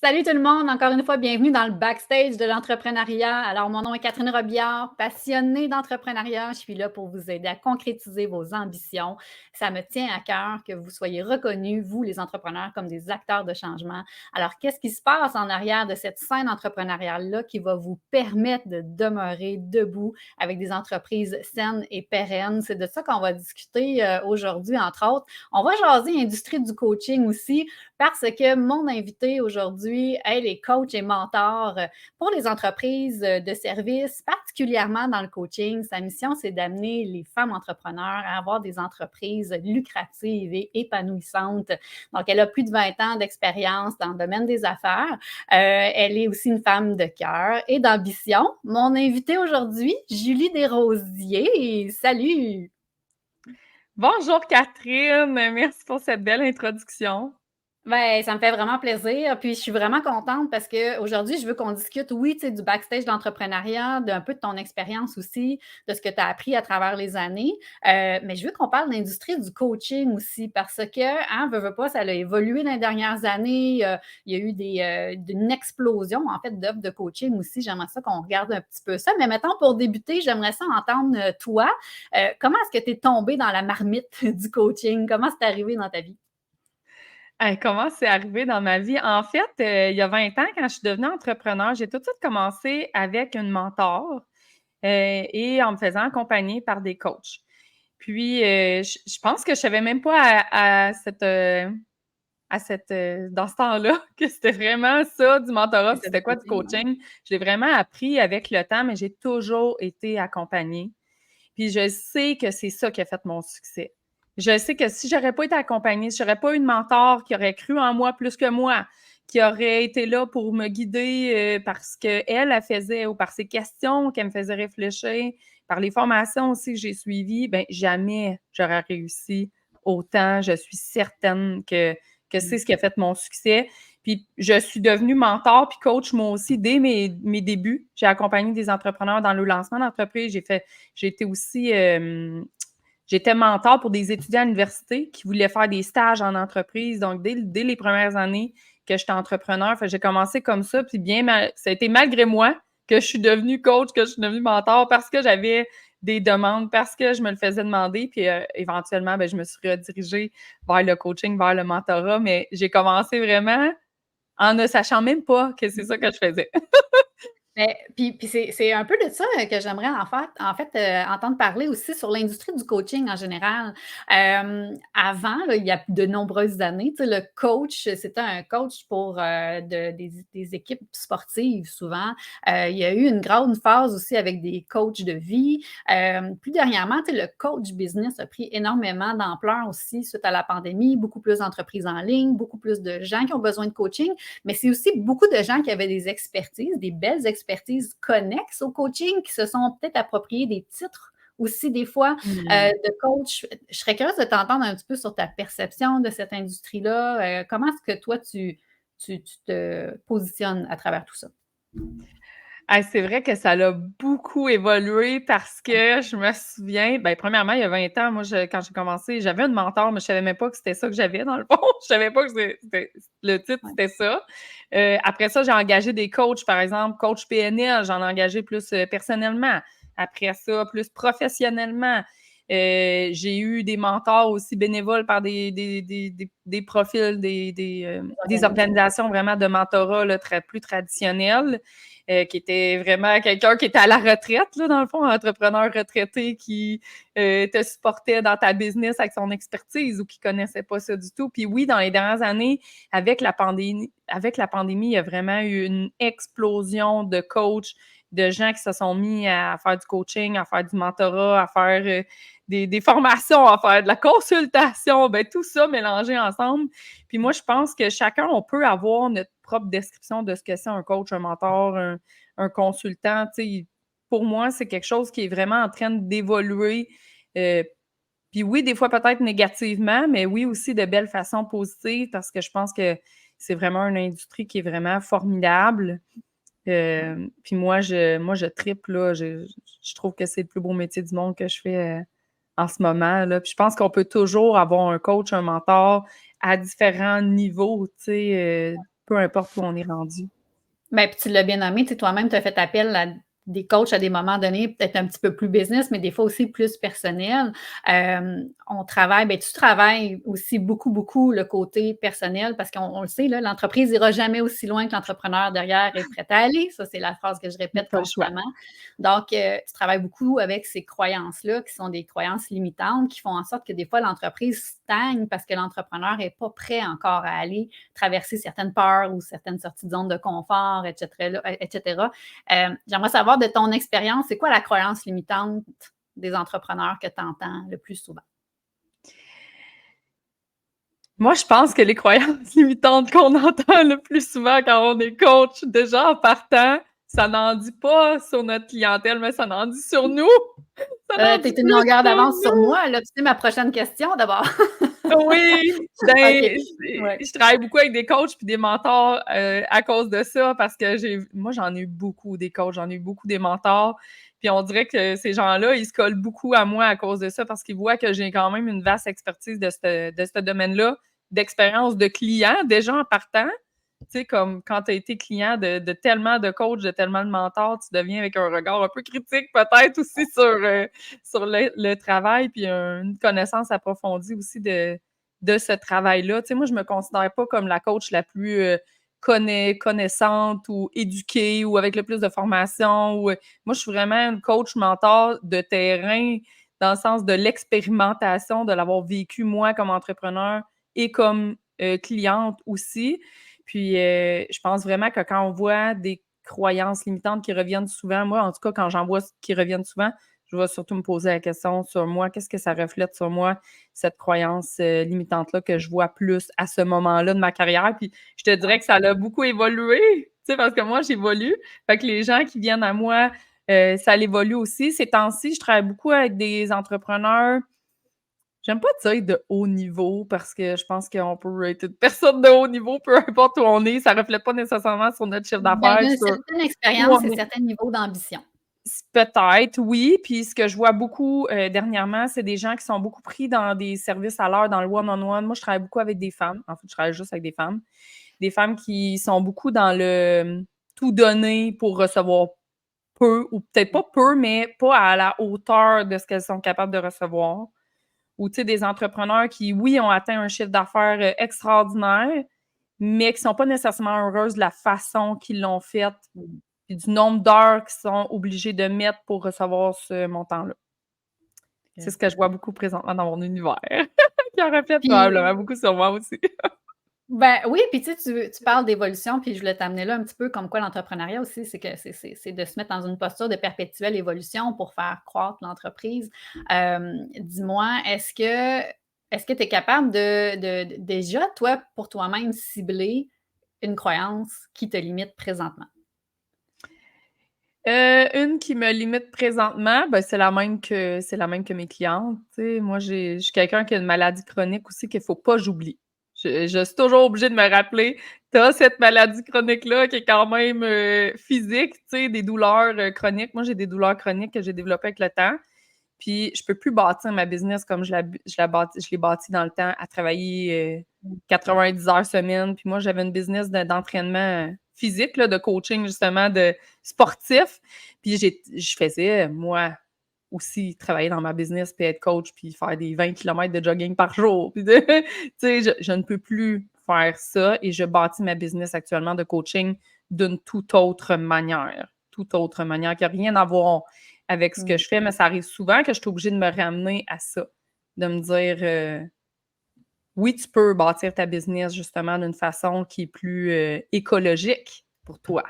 Salut tout le monde, encore une fois, bienvenue dans le backstage de l'entrepreneuriat. Alors, mon nom est Catherine Robillard, passionnée d'entrepreneuriat. Je suis là pour vous aider à concrétiser vos ambitions. Ça me tient à cœur que vous soyez reconnus, vous les entrepreneurs, comme des acteurs de changement. Alors, qu'est-ce qui se passe en arrière de cette scène entrepreneuriale-là qui va vous permettre de demeurer debout avec des entreprises saines et pérennes? C'est de ça qu'on va discuter aujourd'hui, entre autres. On va jaser industrie du coaching aussi, parce que mon invité aujourd'hui, elle est coach et mentor pour les entreprises de services, particulièrement dans le coaching. Sa mission, c'est d'amener les femmes entrepreneurs à avoir des entreprises lucratives et épanouissantes. Donc, elle a plus de 20 ans d'expérience dans le domaine des affaires. Elle est aussi une femme de cœur et d'ambition. Mon invité aujourd'hui, Julie Desrosiers. Salut! Bonjour Catherine, merci pour cette belle introduction. Ben, ça me fait vraiment plaisir. Puis je suis vraiment contente parce qu'aujourd'hui, je veux qu'on discute, oui, tu sais, du backstage de l'entrepreneuriat, d'un peu de ton expérience aussi, de ce que tu as appris à travers les années. Mais je veux qu'on parle de l'industrie du coaching aussi parce que, hein, veux pas, ça a évolué dans les dernières années. Il y a eu une explosion, en fait, d'offres de coaching aussi. J'aimerais ça qu'on regarde un petit peu ça. Mais mettons, pour débuter, j'aimerais ça entendre toi. Comment est-ce que tu es tombée dans la marmite du coaching? Comment c'est arrivé dans ta vie? Hey, comment c'est arrivé dans ma vie? En fait, il y a 20 ans, quand je suis devenue entrepreneur, j'ai tout de suite commencé avec une mentor et en me faisant accompagner par des coachs. Puis, je pense que je savais même pas dans ce temps-là que c'était vraiment ça, du mentorat, puis C'était du c'était quoi du coaching, ouais. coaching. Je l'ai vraiment appris avec le temps, mais j'ai toujours été accompagnée. Puis je sais que c'est ça qui a fait mon succès. Je sais que si j'aurais pas été accompagnée, si j'aurais pas eu de mentor qui aurait cru en moi plus que moi, qui aurait été là pour me guider parce qu'elle faisait ou par ses questions qu'elle me faisait réfléchir, par les formations aussi que j'ai suivies, ben jamais j'aurais réussi autant. Je suis certaine que c'est ce qui a fait mon succès. Puis je suis devenue mentor puis coach moi aussi dès mes débuts. J'ai accompagné des entrepreneurs dans le lancement d'entreprise. J'ai été aussi j'étais mentor pour des étudiants à l'université qui voulaient faire des stages en entreprise. Donc, dès les premières années que j'étais entrepreneur, j'ai commencé comme ça. Puis ça a été malgré moi que je suis devenue coach, que je suis devenue mentor parce que j'avais des demandes, parce que je me le faisais demander. Puis éventuellement, je me suis redirigée vers le coaching, vers le mentorat. Mais j'ai commencé vraiment en ne sachant même pas que c'est ça que je faisais. Mais puis c'est un peu de ça que j'aimerais en fait, entendre parler aussi sur l'industrie du coaching en général. Avant, là, il y a de nombreuses années, tu sais, le coach, c'était un coach pour, des équipes sportives souvent. Il y a eu une grande phase aussi avec des coachs de vie. Plus dernièrement, tu sais, le coach business a pris énormément d'ampleur aussi suite à la pandémie. Beaucoup plus d'entreprises en ligne, beaucoup plus de gens qui ont besoin de coaching, mais c'est aussi beaucoup de gens qui avaient des expertises, des belles expertises connexes au coaching, qui se sont peut-être appropriés des titres aussi des fois de coach. Je serais curieuse de t'entendre un petit peu sur ta perception de cette industrie-là. Comment est-ce que toi, tu te positionnes à travers tout ça? Ah, c'est vrai que ça l'a beaucoup évolué parce que je me souviens, premièrement, il y a 20 ans, moi, quand j'ai commencé, j'avais une mentor, mais je savais même pas que c'était ça que j'avais dans le fond. Je savais pas que le titre, Ouais. c'était ça. Après ça, j'ai engagé des coachs, par exemple, coach PNL, j'en ai engagé plus personnellement. Après ça, plus professionnellement. J'ai eu des mentors aussi bénévoles par des profils, des organisations vraiment de mentorat là, plus traditionnelles. Qui était vraiment quelqu'un qui était à la retraite, là, dans le fond, un entrepreneur retraité qui te supportait dans ta business avec son expertise ou qui connaissait pas ça du tout. Puis oui, dans les dernières années, avec la pandémie, il y a vraiment eu une explosion de coachs, de gens qui se sont mis à faire du coaching, à faire du mentorat, à faire des formations, à faire de la consultation, tout ça mélangé ensemble. Puis moi, je pense que chacun, on peut avoir notre propre description de ce que c'est un coach, un mentor, un consultant. Pour moi, c'est quelque chose qui est vraiment en train d'évoluer. Puis oui, des fois peut-être négativement, mais oui aussi de belles façons positives parce que je pense que c'est vraiment une industrie qui est vraiment formidable. Puis moi, je tripe, là. Je trouve que c'est le plus beau métier du monde que je fais en ce moment, là. Puis je pense qu'on peut toujours avoir un coach, un mentor à différents niveaux, tu sais, peu importe où on est rendu. Ben, puis tu l'as bien nommé, tu sais, toi-même, tu as fait appel à des coachs à des moments donnés, peut-être un petit peu plus business, mais des fois aussi plus personnel. On travaille, ben, tu travailles aussi beaucoup, beaucoup le côté personnel parce qu'on le sait, là, l'entreprise n'ira jamais aussi loin que l'entrepreneur derrière est prêt à aller. Ça, c'est la phrase que je répète Pas le choix. constamment. Donc, tu travailles beaucoup avec ces croyances-là qui sont des croyances limitantes qui font en sorte que des fois, l'entreprise stagne parce que l'entrepreneur n'est pas prêt encore à aller traverser certaines peurs ou certaines sorties de zone de confort, etc. etc. J'aimerais savoir de ton expérience, c'est quoi la croyance limitante des entrepreneurs que tu entends le plus souvent? Moi, je pense que les croyances limitantes qu'on entend le plus souvent quand on est coach, déjà en partant, ça n'en dit pas sur notre clientèle, mais ça n'en dit sur nous. Ça n'en Tu dit es une plus longueur sur d'avance sur nous. moi, là. Tu sais ma prochaine question d'abord. Oui, ben, OK. Ouais. je travaille beaucoup avec des coachs puis des mentors à cause de ça parce que moi, j'en ai eu beaucoup des coachs, j'en ai eu beaucoup des mentors. Puis on dirait que ces gens-là, ils se collent beaucoup à moi à cause de ça parce qu'ils voient que j'ai quand même une vaste expertise de ce domaine-là, d'expérience de client déjà en partant. Tu sais, comme quand tu as été client de tellement de coachs, de tellement de mentors, tu deviens avec un regard un peu critique peut-être aussi sur le travail, puis une connaissance approfondie aussi de ce travail-là. Tu sais, moi, je me considère pas comme la coach la plus connaissante ou éduquée ou avec le plus de formation. Moi, je suis vraiment une coach mentor de terrain dans le sens de l'expérimentation, de l'avoir vécu moi comme entrepreneur et comme cliente aussi. Puis, je pense vraiment que quand on voit des croyances limitantes qui reviennent souvent, moi, en tout cas, quand j'en vois qui reviennent souvent, je vais surtout me poser la question sur moi, qu'est-ce que ça reflète sur moi, cette croyance limitante-là que je vois plus à ce moment-là de ma carrière. Puis, je te dirais que ça a beaucoup évolué, tu sais, parce que moi, j'évolue. Fait que les gens qui viennent à moi, ça évolue aussi. Ces temps-ci, je travaille beaucoup avec des entrepreneurs. J'aime pas dire de haut niveau parce que je pense qu'on peut être une personne de haut niveau, peu importe où on est. Ça reflète pas nécessairement sur notre chiffre Ben, d'affaires, d'une sur certaine où expérience on et est. certain niveau d'ambition. Peut-être, oui. Puis ce que je vois beaucoup dernièrement, c'est des gens qui sont beaucoup pris dans des services à l'heure, dans le one-on-one. Moi, je travaille beaucoup avec des femmes. En fait, je travaille juste avec des femmes. Des femmes qui sont beaucoup dans le tout donner pour recevoir peu, ou peut-être pas peu, mais pas à la hauteur de ce qu'elles sont capables de recevoir. Ou tu sais, des entrepreneurs qui, oui, ont atteint un chiffre d'affaires extraordinaire, mais qui ne sont pas nécessairement heureuses de la façon qu'ils l'ont fait, Mmh. puis du nombre d'heures qu'ils sont obligés de mettre pour recevoir ce montant-là. C'est ce que je vois beaucoup présentement dans mon univers, qui en reflète Puis probablement beaucoup sur moi aussi. ben oui, puis tu sais, tu parles d'évolution, puis je voulais t'amener là un petit peu comme quoi l'entrepreneuriat aussi, c'est que c'est de se mettre dans une posture de perpétuelle évolution pour faire croître l'entreprise. Dis-moi, est-ce que tu es capable de déjà, toi, pour toi-même, cibler une croyance qui te limite présentement? Une qui me limite présentement, ben, c'est la même que mes clientes, tu sais. Moi, je suis quelqu'un qui a une maladie chronique aussi qu'il faut pas que j'oublie. Je suis toujours obligée de me rappeler: «Tu as cette maladie chronique-là qui est quand même, physique», tu sais, des douleurs, chroniques. Moi, j'ai des douleurs chroniques que j'ai développées avec le temps. Puis je peux plus bâtir ma business comme je l'ai bâti dans le temps à travailler, 90 heures semaine. Puis moi, j'avais une business d'entraînement physique, là, de coaching justement de sportif. Puis je faisais, moi aussi, travailler dans ma business, puis être coach, puis faire des 20 kilomètres de jogging par jour. Puis tu sais, je ne peux plus faire ça et je bâtis ma business actuellement de coaching d'une toute autre manière qui a rien à voir avec ce que Mmh. je fais, mais ça arrive souvent que je suis obligée de me ramener à ça, de me dire, oui, tu peux bâtir ta business justement d'une façon qui est plus, écologique pour toi.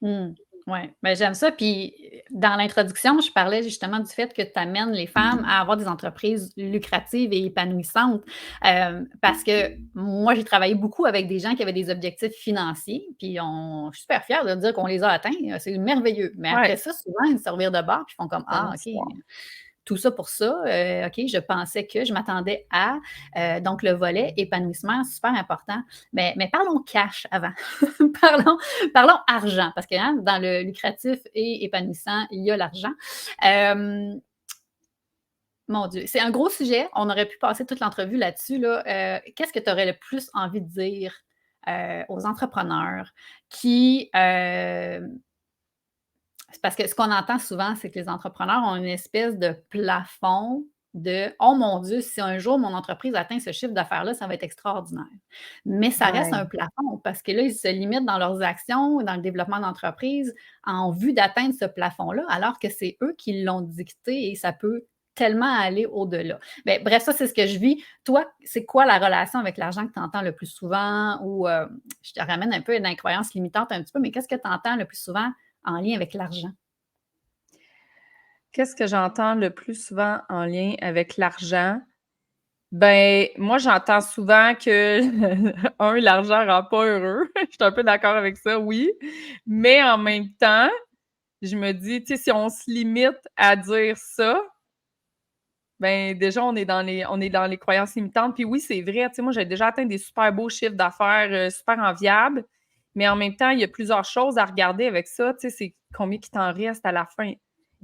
Mmh. Ouais, ben, j'aime ça. Puis, dans l'introduction, je parlais justement du fait que tu amènes les femmes à avoir des entreprises lucratives et épanouissantes. Parce que moi, j'ai travaillé beaucoup avec des gens qui avaient des objectifs financiers, puis je suis super fière de dire qu'on les a atteints, c'est merveilleux. Mais Ouais, après ça, souvent, ils se revirent de bord, puis ils font comme: c'est une «Ah autre OK, histoire. tout ça pour ça, OK, je pensais que, je m'attendais à». Donc le volet épanouissement, super important. Mais parlons cash avant. Parlons parlons argent parce que, hein, dans le lucratif et épanouissant, il y a l'argent. Hem, Mon Dieu, c'est un gros sujet. On aurait pu passer toute l'entrevue là-dessus, là. Qu'est-ce que tu aurais le plus envie de dire aux entrepreneurs qui, c'est parce que ce qu'on entend souvent, c'est que les entrepreneurs ont une espèce de plafond de «Oh mon Dieu, si un jour mon entreprise atteint ce chiffre d'affaires-là, ça va être extraordinaire». Mais ça reste Ouais. un plafond parce que là, ils se limitent dans leurs actions, dans le développement d'entreprise en vue d'atteindre ce plafond-là, alors que c'est eux qui l'ont dicté et ça peut tellement aller au-delà. Beh, bref, ça, c'est ce que je vis. Toi, c'est quoi la relation avec l'argent que tu entends le plus souvent? Ou, je te ramène un peu à une incroyance limitante un petit peu, mais qu'est-ce que tu entends le plus souvent en lien avec l'argent? Qu'est-ce que j'entends le plus souvent en lien avec l'argent? Ben, moi, j'entends souvent que, l'argent rend pas heureux. Je suis un peu d'accord avec ça, oui. Mais en même temps, je me dis, tu sais, si on se limite à dire ça, ben, déjà, on est dans les croyances limitantes. Puis oui, c'est vrai, tu sais, moi, j'ai déjà atteint des super beaux chiffres d'affaires, super enviables. Mais en même temps, il y a plusieurs choses à regarder avec ça. Tu sais, c'est combien qui t'en reste à la fin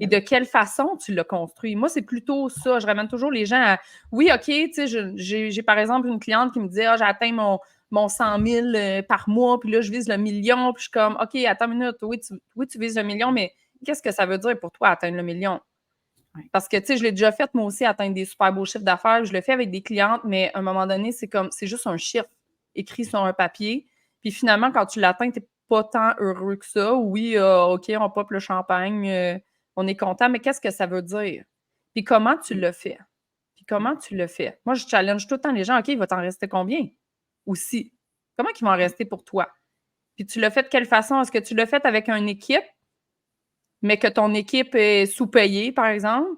et Ben de oui. quelle façon tu l'as construit. Moi, c'est plutôt ça. Je ramène toujours les gens à oui, OK, tu sais, j'ai par exemple une cliente qui me dit: «Ah, j'ai atteint mon 100 000 par mois, puis là, je vise le million». Puis je suis comme: «OK, attends une minute. Oui, tu vises le million, mais qu'est-ce que ça veut dire pour toi atteindre le million?» Ouais. Parce que, tu sais, je l'ai déjà fait, moi aussi, atteindre des super beaux chiffres d'affaires. Je le fais avec des clientes, mais à un moment donné, c'est juste un chiffre écrit sur un papier. Puis finalement, quand tu l'atteins, tu n'es pas tant heureux que ça. Oui, OK, on pop le champagne, on est content, mais qu'est-ce que ça veut dire? Puis comment tu Mmh. le fais? Puis Mmh. comment tu le fais? Moi, je challenge tout le temps les gens. OK, il va t'en rester combien? Aussi. Comment il va en Ouais. rester pour toi? Puis tu l'as fait de quelle façon? Est-ce que tu l'as fait avec une équipe, mais que ton équipe est sous-payée, par exemple?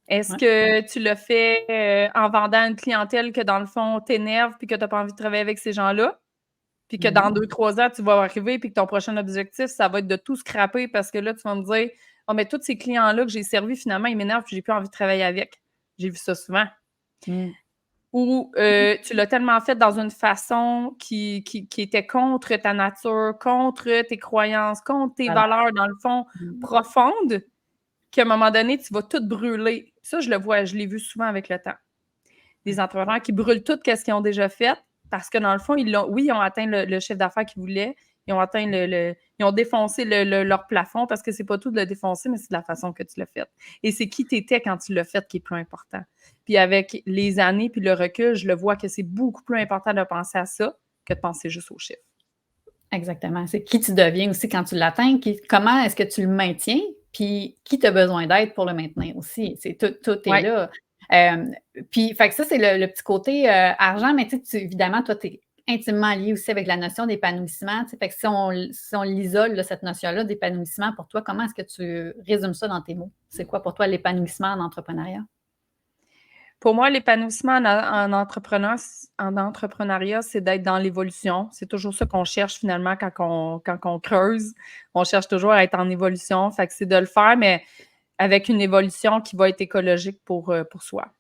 Est-ce Ouais. que tu l'as fait, en vendant à une clientèle que dans le fond t'énerve puis que tu as pas envie de travailler avec ces gens-là? Puis que Mmh mh. dans 2-3 ans, tu vas arriver puis que ton prochain objectif, ça va être de tout scraper parce que là, tu vas me dire: «Ah mais tous ces clients-là que j'ai servis finalement, ils m'énervent puis j'ai plus envie de travailler avec». J'ai vu ça souvent. Mmh. Ou, tu l'as tellement fait dans une façon qui était contre ta nature, contre tes croyances, contre tes Valeur. valeurs dans le fond Mmh. profondes, qu'à un moment donné, tu vas tout brûler. Ça, je l'ai vu souvent avec le temps. Des Ouais. entrepreneurs qui brûlent tout ce qu'ils ont déjà fait parce que dans le fond, ils ont atteint le chiffre d'affaires qu'ils voulaient. Ils ont atteint ils ont défoncé leur plafond parce que c'est pas tout de le défoncer, mais c'est de la façon que tu l'as fait. Et c'est qui tu étais quand tu l'as fait qui est plus important. Puis avec les années puis le recul, je le vois que c'est beaucoup plus important de penser à ça que de penser juste aux chiffres. Exactement. C'est qui tu deviens aussi quand tu l'atteins, comment est-ce que tu le maintiens, puis qui tu as besoin d'aide pour le maintenir aussi. C'est tout est Ouais. là. Hem, Puis fait que ça, c'est le petit côté, argent, mais tu sais, évidemment, toi, tu es intimement lié aussi avec la notion d'épanouissement, tu sais, fait que si on l'isole, là, cette notion-là d'épanouissement pour toi, comment est-ce que tu résumes ça dans tes mots? C'est quoi pour toi l'épanouissement en entrepreneuriat? Pour moi, l'épanouissement en entrepreneuriat, c'est d'être dans l'évolution. C'est toujours ça qu'on cherche finalement quand on creuse. On cherche toujours à être en évolution. Fait que c'est de le faire, mais avec une évolution qui va être écologique pour soi.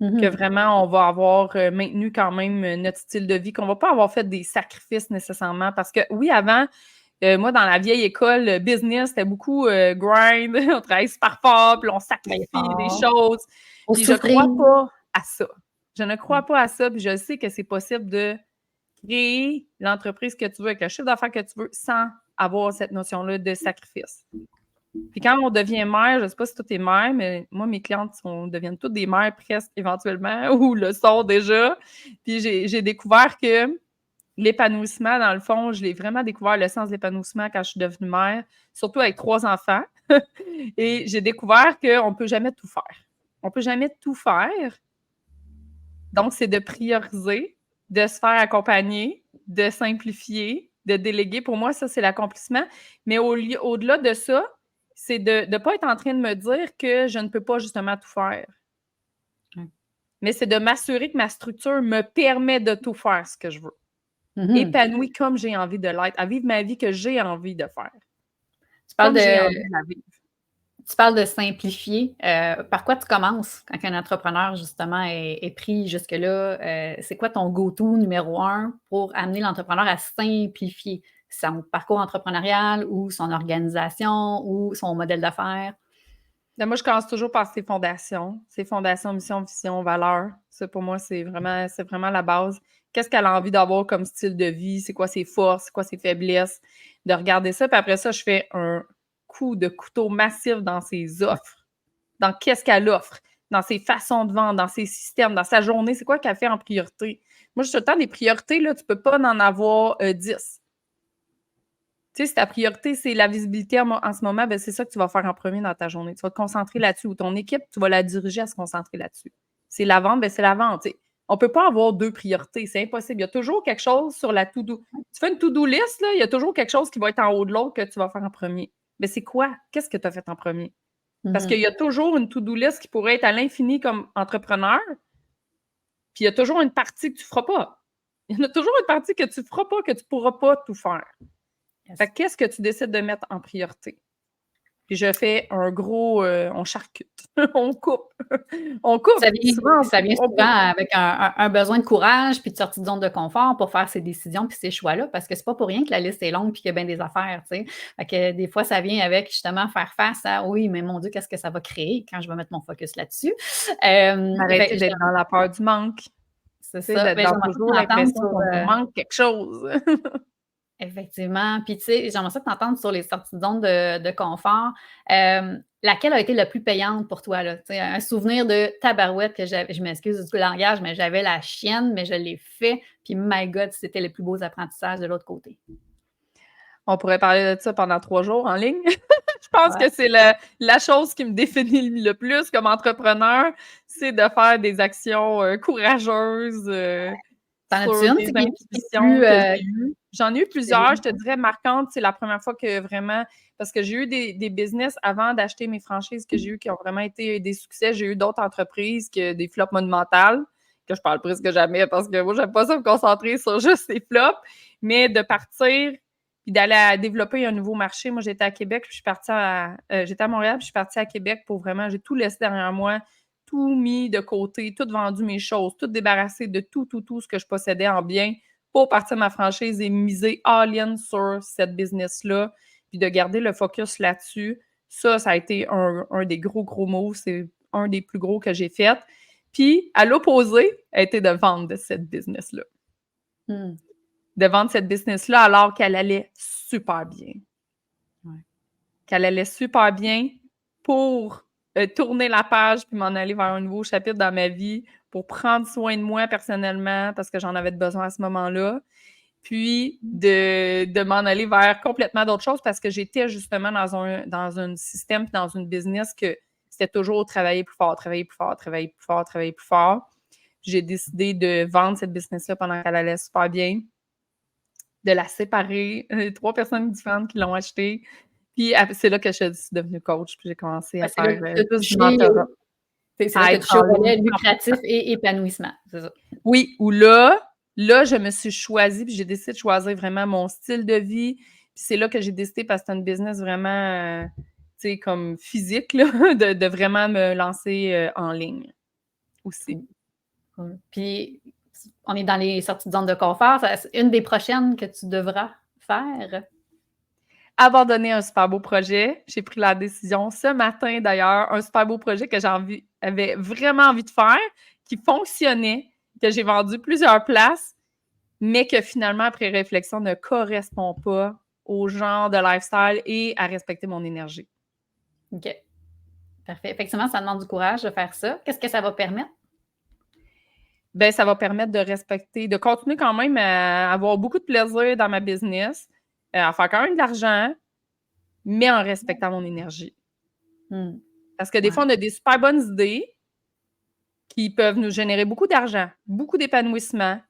Que Mmh. vraiment on va avoir, maintenu quand même, notre style de vie, qu'on va pas avoir fait des sacrifices nécessairement. Parce que oui, avant, moi, dans la vieille école, business, c'était beaucoup, grind, on travaille super fort, puis on Travailler sacrifie des fort, choses. faut Puis je souffrir. crois pas à ça. Je ne Ouais. crois pas à ça, puis je sais que c'est possible de créer l'entreprise que tu veux, avec le chiffre d'affaires que tu veux, sans avoir cette notion-là de sacrifice. Puis quand on devient mère, je ne sais pas si toi tu es mère, mais moi, mes clientes deviennent toutes des mères presque éventuellement ou le sont déjà. Puis j'ai découvert que l'épanouissement, dans le fond, je l'ai vraiment découvert, le sens de l'épanouissement quand je suis devenue mère, surtout avec 3 enfants. Et j'ai découvert qu'on ne peut jamais tout faire. On ne peut jamais tout faire. Donc, c'est de prioriser, de se faire accompagner, de simplifier, de déléguer. Pour moi, ça, c'est l'accomplissement. Mais au-delà de ça, c'est de ne pas être en train de me dire que je ne peux pas justement tout faire. Ouais. Mais c'est de m'assurer que ma structure me permet de tout faire ce que je veux. Mmh. Épanouie comme j'ai envie de l'être, à vivre ma vie que j'ai envie de faire, Tu parles comme j'ai de envie de la vivre. Tu parles de simplifier. Par quoi tu commences quand un entrepreneur, justement, est pris jusque-là? C'est quoi ton go-to numéro un pour amener l'entrepreneur à simplifier son parcours entrepreneurial ou son organisation ou son modèle d'affaires? Moi, je commence toujours par ses fondations. Ses fondations, mission, vision, valeur. Ça, pour moi, c'est vraiment la base. Qu'est-ce qu'elle a envie d'avoir comme style de vie? C'est quoi ses forces? C'est quoi ses faiblesses? De regarder ça. Puis après ça, je fais un coup de couteau massif dans ses offres. Dans qu'est-ce qu'elle offre? Dans ses façons de vendre, dans ses systèmes, dans sa journée. C'est quoi qu'elle fait en priorité? Moi, je suis tout le temps des priorités, là, tu peux pas en avoir 10. Tu sais, si ta priorité, c'est la visibilité en ce moment, ben, c'est ça que tu vas faire en premier dans ta journée. Tu vas te concentrer là-dessus. Ou ton équipe, tu vas la diriger à se concentrer là-dessus. C'est la vente, ben, c'est la vente. T'sais. On ne peut pas avoir 2 priorités. C'est impossible. Il y a toujours quelque chose sur la to-do. Tu fais une to-do list, là, il y a toujours quelque chose qui va être en haut de l'autre que tu vas faire en premier. Mais c'est quoi? Qu'est-ce que tu as fait en premier? Parce qu'il y a toujours une to-do list qui pourrait être à l'infini comme entrepreneur. Puis il y a toujours une partie que tu ne feras pas. Il y en a toujours une partie que tu ne feras pas, que tu ne pourras pas tout faire. Fait que qu'est-ce que tu décides de mettre en priorité? Puis je fais un gros... on charcute. On coupe. On coupe. Ça vient souvent avec un besoin de courage puis de sortie de zone de confort pour faire ces décisions puis ces choix-là, parce que c'est pas pour rien que la liste est longue puis qu'il y a bien des affaires, tu sais. Fait que des fois, ça vient avec justement faire face à oui, mais mon Dieu, qu'est-ce que ça va créer quand je vais mettre mon focus là-dessus? Arrêter d'être dans la peur du manque. C'est ça. D'être dans toujours l'impression qu'on manque quelque chose. Effectivement. Puis, tu sais, j'aimerais ça t'entendre sur les sorties de zone de confort. Laquelle a été la plus payante pour toi? Là? Un souvenir de tabarouette que j'avais, je m'excuse du langage, mais j'avais la chienne, mais je l'ai fait. Puis, my God, c'était les plus beaux apprentissages de l'autre côté. On pourrait parler de ça pendant 3 jours en ligne. Je pense que c'est la chose qui me définit le plus comme entrepreneur, c'est de faire des actions courageuses. T'en as-tu une? J'en ai eu plusieurs, je te dirais marquantes. C'est la première fois que vraiment, parce que j'ai eu des business avant d'acheter mes franchises que j'ai eu qui ont vraiment été des succès. J'ai eu d'autres entreprises que des flops monumentales, que je parle presque jamais parce que moi, j'aime pas ça me concentrer sur juste les flops, mais de partir puis d'aller développer un nouveau marché. Moi, j'étais à Québec, puis j'étais à Montréal, puis je suis partie à Québec pour vraiment, j'ai tout laissé derrière moi, tout mis de côté, tout vendu mes choses, tout débarrassé de tout ce que je possédais en bien pour partir ma franchise et miser all-in sur cette business-là, puis de garder le focus là-dessus. Ça a été un des gros moves. C'est un des plus gros que j'ai fait. Puis, à l'opposé, a été de vendre cette business-là. De vendre cette business-là alors qu'elle allait super bien. Ouais. Qu'elle allait super bien pour tourner la page puis m'en aller vers un nouveau chapitre dans ma vie, pour prendre soin de moi personnellement parce que j'en avais besoin à ce moment-là, puis de m'en aller vers complètement d'autres choses parce que j'étais justement dans un système puis dans une business que c'était toujours travailler plus fort, travailler plus fort, travailler plus fort, travailler plus fort. J'ai décidé de vendre cette business-là pendant qu'elle allait super bien, de la séparer, 3 personnes différentes qui l'ont achetée. Puis c'est là que je suis devenue coach, puis j'ai commencé à faire plus du mentorat. C'est là que tu relais lucratif et épanouissement, c'est ça? Oui, où là, je me suis choisie, puis j'ai décidé de choisir vraiment mon style de vie. Puis c'est là que j'ai décidé, parce que c'est un business vraiment, tu sais, comme physique, là, de vraiment me lancer en ligne aussi. Puis, on est dans les sorties de zone de confort. C'est une des prochaines que tu devras faire? Abandonner un super beau projet. J'ai pris la décision ce matin, d'ailleurs, un super beau projet que j'avais vraiment envie de faire, qui fonctionnait, que j'ai vendu plusieurs places, mais que finalement, après réflexion, ne correspond pas au genre de lifestyle et à respecter mon énergie. OK. Parfait. Effectivement, ça demande du courage de faire ça. Qu'est-ce que ça va permettre? Bien, ça va permettre de continuer quand même à avoir beaucoup de plaisir dans ma business, à faire quand même de l'argent, mais en respectant mon énergie. Parce que des fois, on a des super bonnes idées qui peuvent nous générer beaucoup d'argent, beaucoup d'épanouissement,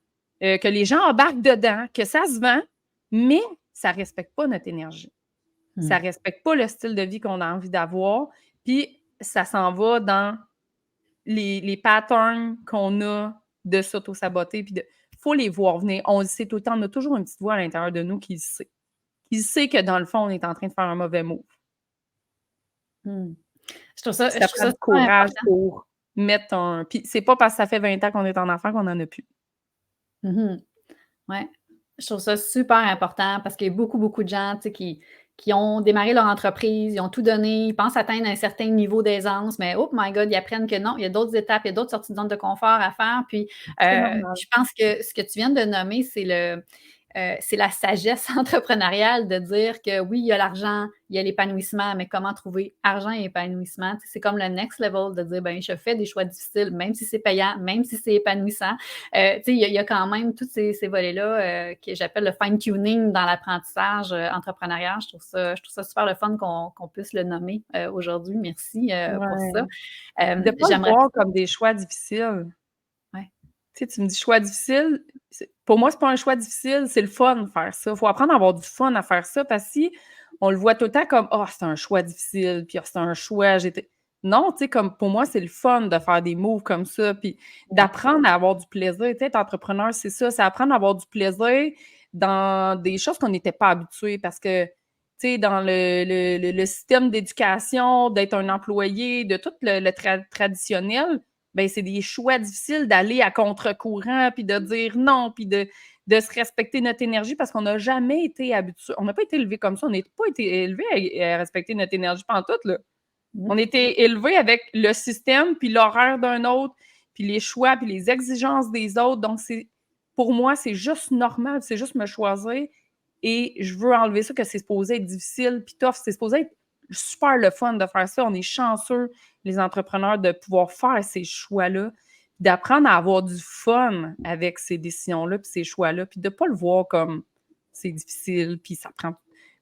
que les gens embarquent dedans, que ça se vend, mais ça ne respecte pas notre énergie. Ça ne respecte pas le style de vie qu'on a envie d'avoir, puis ça s'en va dans les patterns qu'on a de s'auto-saboter, puis il faut les voir venir. On le sait tout le temps, on a toujours une petite voix à l'intérieur de nous qui le sait. Qui sait que dans le fond, on est en train de faire un mauvais move. Je trouve ça prend du courage pour mettre un... Puis c'est pas parce que ça fait 20 ans qu'on est en enfant qu'on n'en a plus. Oui. Je trouve ça super important parce qu'il y a beaucoup de gens qui qui ont démarré leur entreprise, ils ont tout donné, ils pensent atteindre un certain niveau d'aisance, mais oh my God, ils apprennent que non, il y a d'autres étapes, il y a d'autres sorties de zone de confort à faire. Puis, C'est normal. je pense que ce que tu viens de nommer, c'est la sagesse entrepreneuriale de dire que oui, il y a l'argent, il y a l'épanouissement, mais comment trouver argent et épanouissement? C'est comme le next level de dire, ben, je fais des choix difficiles, même si c'est payant, même si c'est épanouissant. Il y a quand même tous ces volets-là que j'appelle le fine-tuning dans l'apprentissage entrepreneurial. Je trouve ça super le fun qu'on puisse le nommer aujourd'hui. Merci pour ça. Ouais. De pas le J'aimerais... voir comme des choix difficiles. Ouais. Tu sais, tu me dis choix difficile, pour moi, c'est pas un choix difficile, c'est le fun de faire ça. Il faut apprendre à avoir du fun à faire ça parce que si on le voit tout le temps comme oh, c'est un choix difficile, puis oh, c'est un choix, Non, tu sais, comme pour moi, c'est le fun de faire des moves comme ça, puis d'apprendre à avoir du plaisir. Tu sais, être entrepreneur, c'est ça, c'est apprendre à avoir du plaisir dans des choses qu'on n'était pas habitué parce que, tu sais, dans le système d'éducation, d'être un employé, de tout le traditionnel, ben c'est des choix difficiles d'aller à contre-courant, puis de dire non, puis de se respecter notre énergie parce qu'on n'a jamais été habitué. On n'a pas été élevé comme ça. On n'a pas été élevé à respecter notre énergie pantoute, là. On était élevé avec le système, puis l'horaire d'un autre, puis les choix, puis les exigences des autres. Donc, pour moi, c'est juste normal, c'est juste me choisir. Et je veux enlever ça, que c'est supposé être difficile, puis tough. C'est supposé être super le fun de faire ça. On est chanceux, les entrepreneurs, de pouvoir faire ces choix-là, d'apprendre à avoir du fun avec ces décisions-là, puis ces choix-là, puis de ne pas le voir comme c'est difficile, puis ça prend,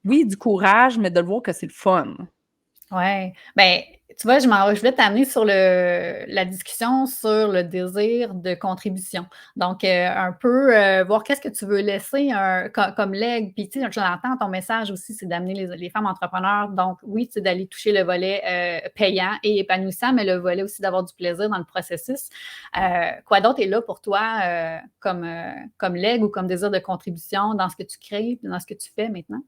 oui, du courage, mais de le voir que c'est le fun. Oui. Bien, tu vois, je voulais t'amener sur la discussion sur le désir de contribution. Donc, un peu voir qu'est-ce que tu veux laisser comme legs. Puis, tu sais, je l'entends, ton message aussi, c'est d'amener les femmes entrepreneurs. Donc, oui, c'est d'aller toucher le volet payant et épanouissant, mais le volet aussi d'avoir du plaisir dans le processus. Quoi d'autre est là pour toi comme leg ou comme désir de contribution dans ce que tu crées, dans ce que tu fais maintenant?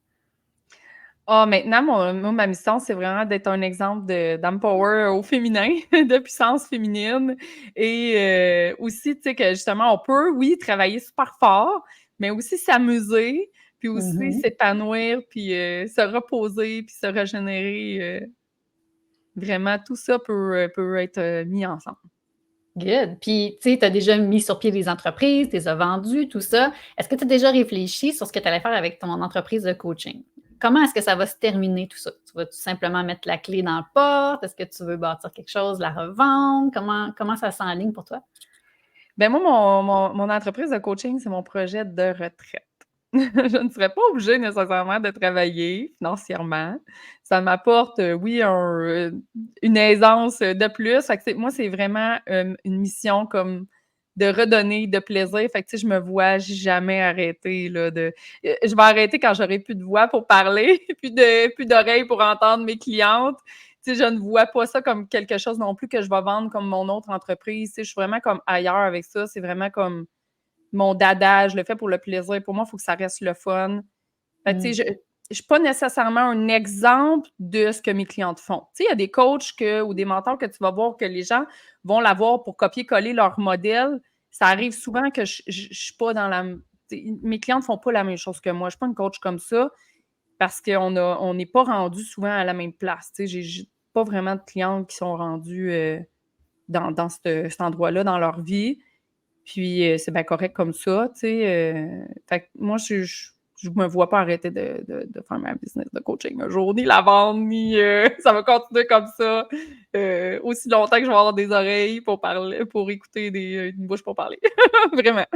Ah, maintenant, ma mission, c'est vraiment d'être un exemple d'empower au féminin, de puissance féminine et aussi, tu sais, que justement, on peut, oui, travailler super fort, mais aussi s'amuser, puis aussi s'épanouir, puis se reposer, puis se régénérer. Vraiment, tout ça peut être mis ensemble. Good. Puis, tu sais, tu as déjà mis sur pied des entreprises, tu les as vendues, tout ça. Est-ce que tu as déjà réfléchi sur ce que tu allais faire avec ton entreprise de coaching? Comment est-ce que ça va se terminer tout ça? Tu vas tout simplement mettre la clé dans la porte? Est-ce que tu veux bâtir quelque chose, la revendre? Comment ça s'enligne pour toi? Ben moi, mon entreprise de coaching, c'est mon projet de retraite. Je ne serais pas obligée nécessairement de travailler financièrement. Ça m'apporte, oui, une aisance de plus. Fait que moi, c'est vraiment une mission comme de redonner de plaisir. Fait que, tu sais, je me vois jamais arrêter là, je vais arrêter quand j'aurai plus de voix pour parler, plus d'oreilles pour entendre mes clientes. Tu sais, je ne vois pas ça comme quelque chose non plus que je vais vendre comme mon autre entreprise. Tu sais, je suis vraiment comme ailleurs avec ça. C'est vraiment comme mon dada, je le fais pour le plaisir. Pour moi, il faut que ça reste le fun. Fait que, tu sais, je ne suis pas nécessairement un exemple de ce que mes clientes font. Tu sais, il y a des coachs ou des mentors que tu vas voir que les gens vont l'avoir pour copier-coller leur modèle. Ça arrive souvent que je ne suis pas dans la... Mes clientes ne font pas la même chose que moi. Je ne suis pas une coach comme ça parce qu'on n'est pas rendu souvent à la même place. Tu sais, j'ai pas vraiment de clientes qui sont rendues dans cet endroit-là dans leur vie. Puis c'est bien correct comme ça, tu sais. Fait que moi, je me vois pas arrêter de faire ma business de coaching un jour, ni la vendre, ni ça va continuer comme ça. Aussi longtemps que je vais avoir des oreilles pour parler, pour écouter une bouche pour parler. Vraiment.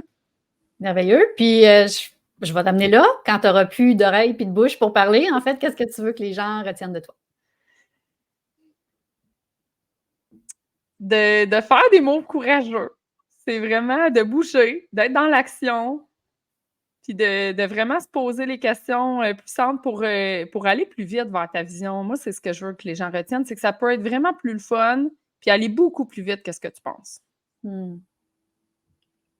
Merveilleux. Puis, je vais t'amener là, quand tu n'auras plus d'oreilles et de bouche pour parler. En fait, qu'est-ce que tu veux que les gens retiennent de toi? De faire des mots courageux. C'est vraiment de bouger, d'être dans l'action, puis de vraiment se poser les questions puissantes pour aller plus vite vers ta vision. Moi, c'est ce que je veux que les gens retiennent, c'est que ça peut être vraiment plus le fun, puis aller beaucoup plus vite que ce que tu penses.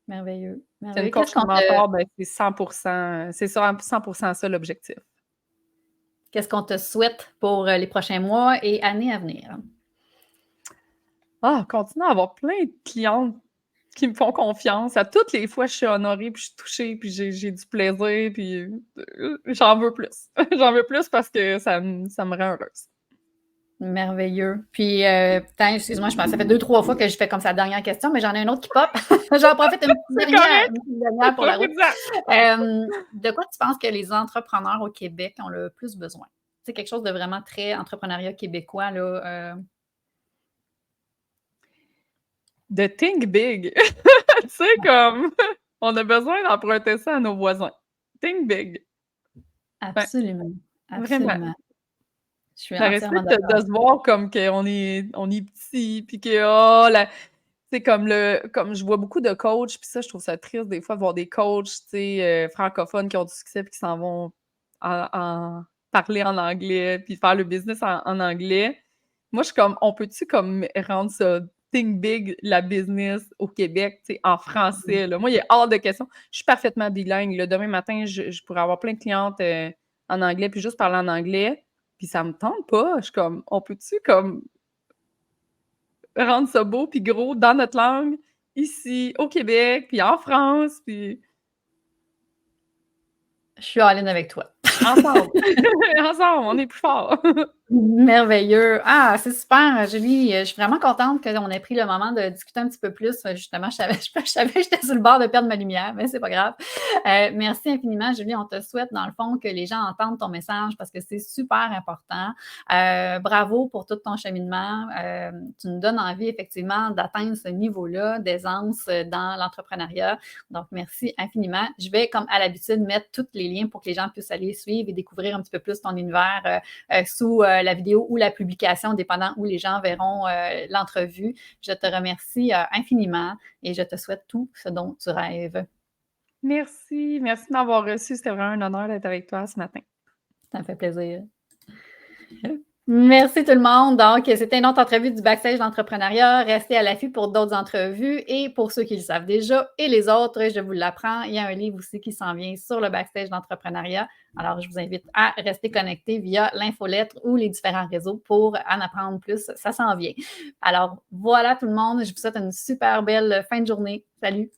Merveilleux. C'est une Merveilleux. coach qui mentor, ben, c'est 100%, c'est 100% ça l'objectif. Qu'est-ce qu'on te souhaite pour les prochains mois et années à venir? Ah, continue à avoir plein de clientes qui me font confiance. À toutes les fois, je suis honorée, puis je suis touchée, puis j'ai du plaisir, puis j'en veux plus. J'en veux plus parce que ça me rend heureuse. Merveilleux. Puis, putain, excuse-moi, je pense que ça fait 2-3 fois que je fais comme sa dernière question, mais j'en ai une autre qui pop. J'en profite une C'est petite correct! dernière pour la route. Profites-en! De quoi tu penses que les entrepreneurs au Québec ont le plus besoin? C'est quelque chose de vraiment très entrepreneuriat québécois, là. De think big. Tu sais, comme, on a besoin d'emprunter ça à nos voisins. Think big. Ouais, Absolument, vraiment. absolument. Je suis D'arrêter entièrement de d'accord. se voir comme qu'on est petit, puis que, oh, la tu sais, comme je vois beaucoup de coachs, puis ça, je trouve ça triste des fois, voir des coachs, tu sais, francophones qui ont du succès, puis qui s'en vont parler en anglais, puis faire le business en anglais. Moi, je suis comme, on peut-tu comme rendre ça think big, la business au Québec, tu sais, en français, là? Moi, il est hors de question. Je suis parfaitement bilingue, là. Demain matin, je pourrais avoir plein de clientes en anglais, puis juste parler en anglais, puis ça me tente pas. Je suis comme, on peut-tu comme rendre ça beau puis gros dans notre langue, ici, au Québec, puis en France, puis Je suis all in avec toi. ensemble. Ensemble, on est plus fort. Merveilleux. Ah, c'est super, Julie. Je suis vraiment contente qu'on ait pris le moment de discuter un petit peu plus. Justement, je savais que j'étais sur le bord de perdre ma lumière, mais c'est pas grave. Merci infiniment, Julie. On te souhaite, dans le fond, que les gens entendent ton message parce que c'est super important. Bravo pour tout ton cheminement. Tu nous donnes envie, effectivement, d'atteindre ce niveau-là d'aisance dans l'entrepreneuriat. Donc, merci infiniment. Je vais, comme à l'habitude, mettre tous les liens pour que les gens puissent aller suivre et découvrir un petit peu plus ton univers sous la vidéo ou la publication, dépendant où les gens verront l'entrevue. Je te remercie infiniment et je te souhaite tout ce dont tu rêves. Merci, merci de m'avoir reçu. C'était vraiment un honneur d'être avec toi ce matin. Ça me fait plaisir. Merci tout le monde. Donc, c'était une autre entrevue du Backstage d'entrepreneuriat. Restez à l'affût pour d'autres entrevues et pour ceux qui le savent déjà et les autres, je vous l'apprends, il y a un livre aussi qui s'en vient sur le Backstage d'entrepreneuriat. Alors, je vous invite à rester connectés via l'infolettre ou les différents réseaux pour en apprendre plus. Ça s'en vient. Alors, voilà tout le monde. Je vous souhaite une super belle fin de journée. Salut!